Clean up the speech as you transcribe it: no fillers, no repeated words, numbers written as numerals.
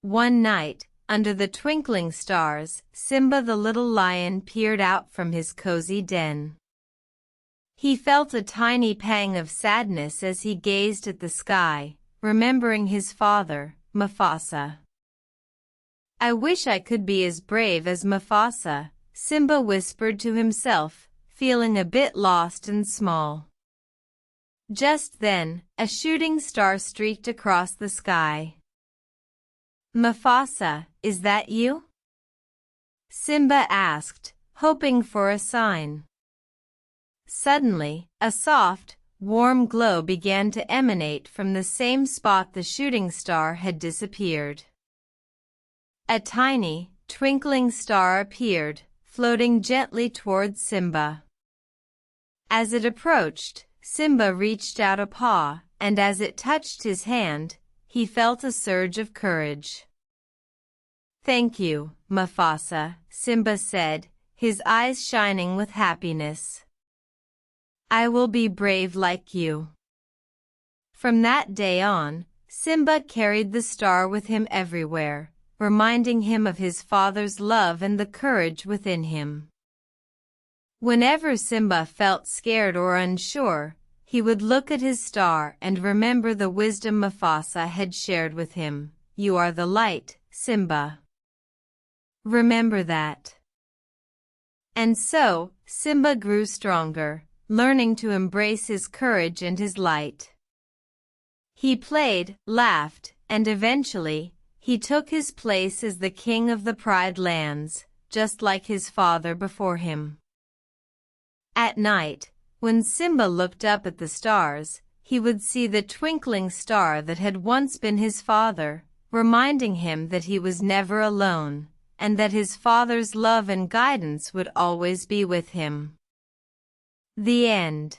One night, under the twinkling stars, Simba the little lion peered out from his cozy den. He felt a tiny pang of sadness as he gazed at the sky, remembering his father, Mufasa. "I wish I could be as brave as Mufasa," Simba whispered to himself, feeling a bit lost and small. Just then, a shooting star streaked across the sky. "Mufasa, is that you?" Simba asked, hoping for a sign. Suddenly, a soft, warm glow began to emanate from the same spot the shooting star had disappeared. A tiny, twinkling star appeared, floating gently towards Simba. As it approached, Simba reached out a paw, and as it touched his hand, he felt a surge of courage. "Thank you, Mufasa," Simba said, his eyes shining with happiness. "I will be brave like you." From that day on, Simba carried the star with him everywhere, reminding him of his father's love and the courage within him. Whenever Simba felt scared or unsure, he would look at his star and remember the wisdom Mufasa had shared with him. "You are the light, Simba. Remember that." And so, Simba grew stronger, learning to embrace his courage and his light. He played, laughed, and eventually, he took his place as the king of the Pride Lands, just like his father before him. At night, when Simba looked up at the stars, he would see the twinkling star that had once been his father, reminding him that he was never alone, and that his father's love and guidance would always be with him. The end.